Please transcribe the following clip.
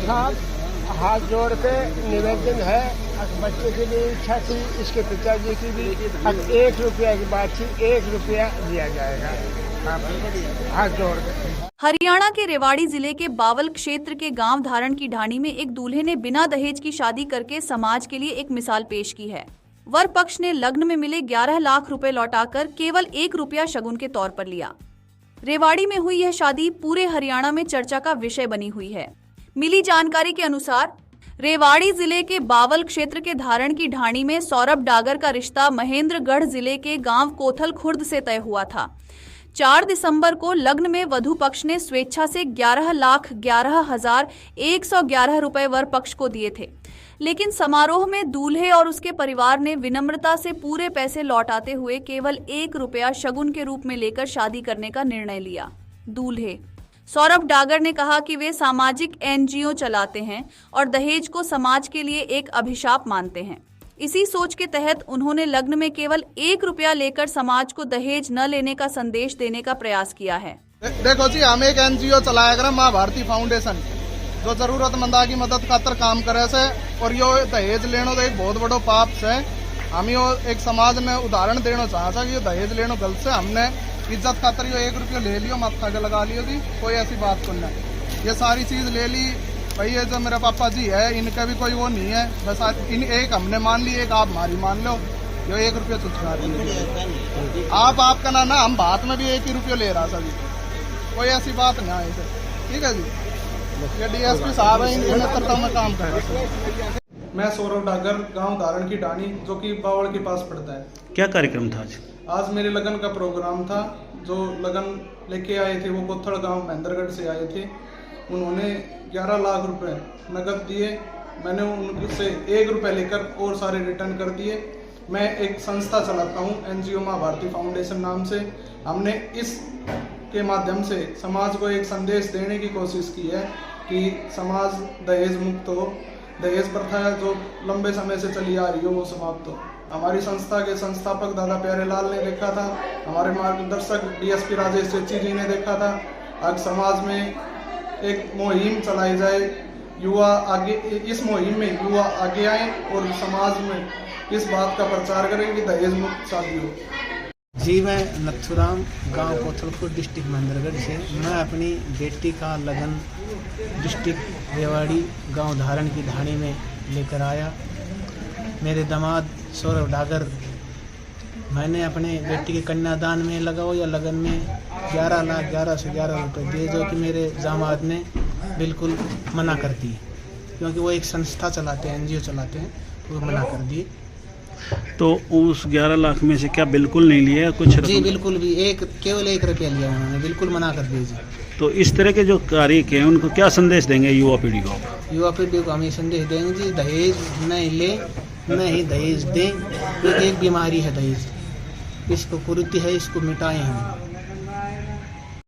साहब, हाथ जोड़ के निवेदन है। बच्चे की भी इच्छा थी, इसके पिताजी की भी। अब 1 रुपया की बात थी, 1 रुपया दिया जाएगा हाथ जोड़ के। हरियाणा के रेवाड़ी जिले के बावल क्षेत्र के गांव धारण की ढाणी में एक दूल्हे ने बिना दहेज की शादी करके समाज के लिए एक मिसाल पेश की है। वर पक्ष ने लग्न में मिले 11 लाख रुपए लौटाकर केवल 1 रुपया शगुन के तौर पर लिया। रेवाड़ी में हुई यह शादी पूरे हरियाणा में चर्चा का विषय बनी हुई है। मिली जानकारी के अनुसार रेवाड़ी जिले के बावल क्षेत्र के धारण की ढाणी में सौरभ डागर का रिश्ता महेंद्रगढ़ जिले के गांव कोथल खुर्द से तय हुआ था। 4 दिसंबर को लग्न में वधु पक्ष ने स्वेच्छा से 11,11,111 रुपए वर पक्ष को दिए थे, लेकिन समारोह में दूल्हे और उसके परिवार ने विनम्रता से पूरे पैसे लौटाते हुए केवल 1 रुपया शगुन के रूप में लेकर शादी करने का निर्णय लिया। दूल्हे सौरभ डागर ने कहा कि वे सामाजिक NGO चलाते हैं और दहेज को समाज के लिए एक अभिशाप मानते हैं। इसी सोच के तहत उन्होंने लग्न में केवल 1 रुपया लेकर समाज को दहेज न लेने का संदेश देने का प्रयास किया है। देखो जी, हम एक NGO चलाया कर माँ भारती फाउंडेशन, जो जरूरतमंदा की मदद खातर काम करे से। और यो दहेज लेनो तो एक बहुत बड़ो पाप से। हम यो एक समाज में उदाहरण देना चाहता कि यो दहेज लेनो गलत से। हमने इज्जत खातर यो 1 रुपया ले लियो, माथा के लगा लियो जी, कोई ऐसी बात को नहीं। ये सारी चीज ले ली भाई। ये जो मेरे पापा जी है, इनका भी कोई वो नहीं है। बस इन एक हमने मान ली, एक आप हमारी मान लो। यो 1 रुपया चुचका आप आपका ना हम बात में भी 1 ही रुपया ले रहा सभी, कोई ऐसी बात नहीं है। ठीक है जी, ये DSP साहब है, इनके नेतृत्व में काम कर रहे हैं। मैं सौरभ डागर, गांव धारण की ढाणी, जो कि बावल के पास पड़ता है। क्या कार्यक्रम था आज मेरे लगन का प्रोग्राम था। जो लगन लेके आए थे वो कोथल गांव महेंद्रगढ़ से आए थे। उन्होंने 11 लाख रुपए नगद दिए। मैंने उनसे 1 रुपया लेकर और सारे रिटर्न कर दिए। मैं एक संस्था चलाता हूँ, NGO माँ भारती फाउंडेशन नाम से। हमने इस के माध्यम से समाज को एक संदेश देने की कोशिश की है कि समाज दहेज मुक्त हो। दहेज प्रथा जो लंबे समय से चली आ रही हो वो समाप्त हो। हमारी संस्था के संस्थापक दादा प्यारे लाल ने देखा था, हमारे मार्गदर्शक DSP राजेश चेची जी ने देखा था। आज समाज में एक मुहिम चलाई जाए, युवा आगे, इस मुहिम में युवा आगे आए और समाज में इस बात का प्रचार करें कि दहेज मुक्त शादी हो। जी, मैं नथुराम, गांव कोथलपुर, डिस्ट्रिक्ट महेंद्रगढ़ से। मैं अपनी बेटी का लगन डिस्ट्रिक्ट रेवाड़ी गांव धारण की ढाणी में लेकर आया। मेरे दामाद सौरभ डागर, मैंने अपने बेटी के कन्यादान में लगाओ या लगन में 11,11,11 रुपये दिए, जो कि मेरे दामाद ने बिल्कुल मना कर दिए, क्योंकि वो एक संस्था चलाते हैं, NGO चलाते हैं, वो मना कर दिए। तो उस 11 लाख में से क्या बिल्कुल नहीं लिया कुछ? जी बिल्कुल भी, केवल 1 रुपया लिया उन्होंने, बिल्कुल मना कर दिया जी। तो इस तरह के जो कार्य किए हैं उनको क्या संदेश देंगे युवा पीढ़ी को? युवा पीढ़ी को हम ये संदेश देंगे जी, दहेज नहीं ले, नहीं दहेज दें, क्योंकि एक बीमारी है दहेज, इसको कुरीति है, इसको मिटाएं हम।